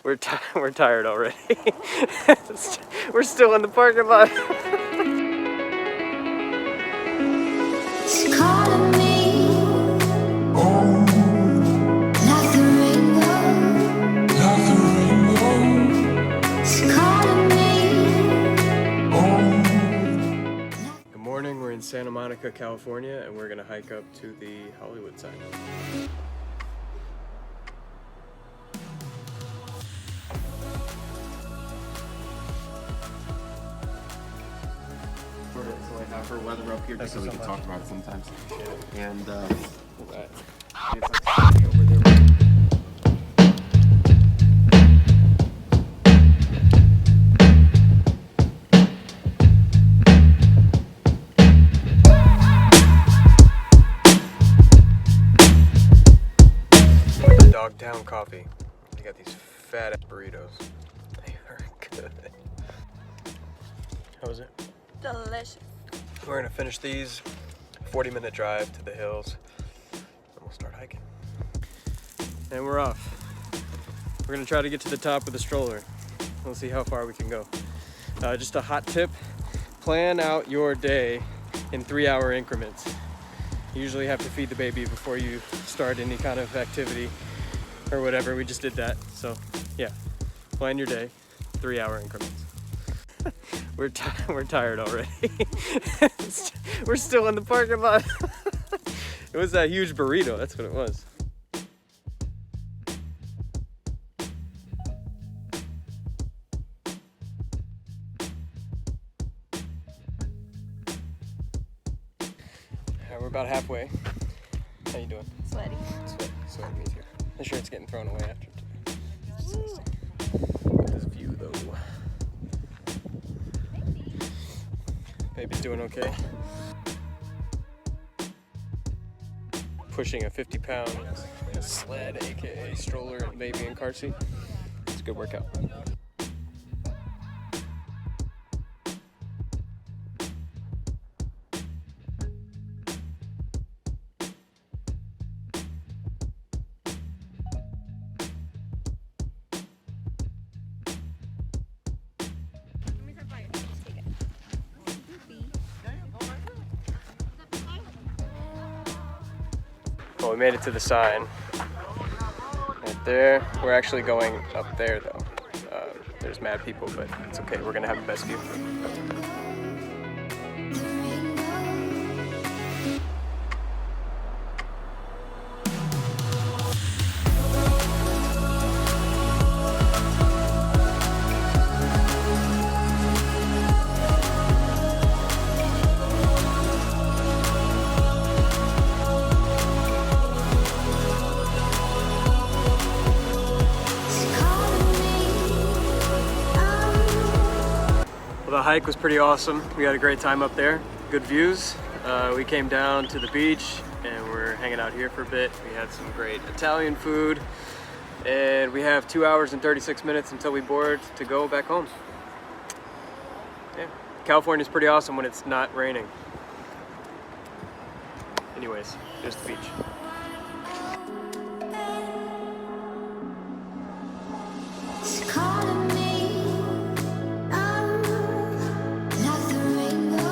We're tired already. We're still in the parking lot. It's calling me, like the rainbow, It's calling me. Good morning, we're in Santa Monica, California, and we're gonna hike up to the Hollywood side. For weather up here, just so we can talk about it sometimes. And Right. it's like over there. The Dogtown coffee. They got these fat burritos. They are good. How was it? Delicious. We're gonna finish these. 40-minute drive to the hills, and we'll start hiking. And we're off. We're gonna try to get to the top with a stroller. We'll see how far we can go. Just a hot tip, plan out your day in 3-hour increments. You usually have to feed the baby before you start any kind of activity or whatever. We just did that. So yeah, plan your day, 3-hour increments. We're tired already. We're still in the parking lot. It was that huge burrito, that's what it was. We're about halfway. How you doing? Sweaty. Sweaty, me too. The shirt's getting thrown away after today. It's disgusting. Look at this view though. Baby's doing okay. Pushing a 50-pound sled, aka stroller, and baby in car seat. It's a good workout. Well, we made it to the sign right there. We're actually going up there though. There's mad people, but it's okay. We're gonna have the best view. The hike was pretty awesome. We had a great time up there. Good views. We came down to the beach and we're hanging out here for a bit. We had some great Italian food and we have 2 hours and 36 minutes until we board to go back home. Yeah, California's pretty awesome when it's not raining. Anyways, here's the beach. It's calling me, like the rainbow,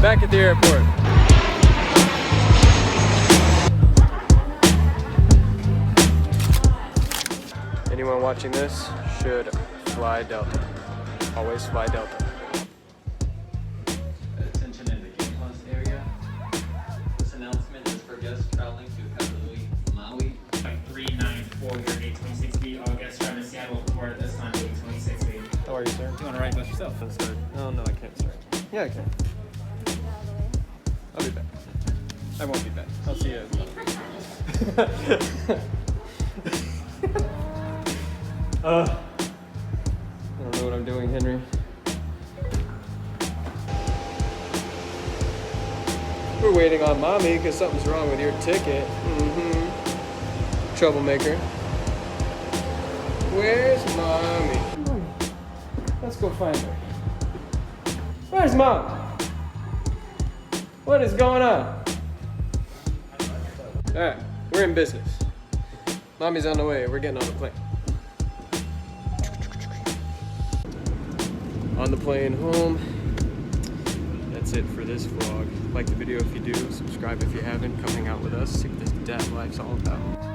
Back at the airport. Anyone watching this should fly Delta. Always fly Delta. Attention in the campus area. This announcement is for guests traveling to Kahului, Maui. Like 394 here, 826B. All guests traveling to Seattle report at this time, 826B. How are you, sir? You want to write about yourself? Let's start. Oh, no, I can't start. Yeah, I can. I'll be back. I won't be back. I'll see you. I don't know what I'm doing, Henry. We're waiting on mommy because something's wrong with your ticket. Troublemaker. Where's mommy? Let's go find her. Where's mom? What is going on? Alright, we're in business. Mommy's on the way. We're getting on the plane. On the plane home. That's it for this vlog. Like the video if you do, subscribe if you haven't, come hang out with us, see what this dad life's all about.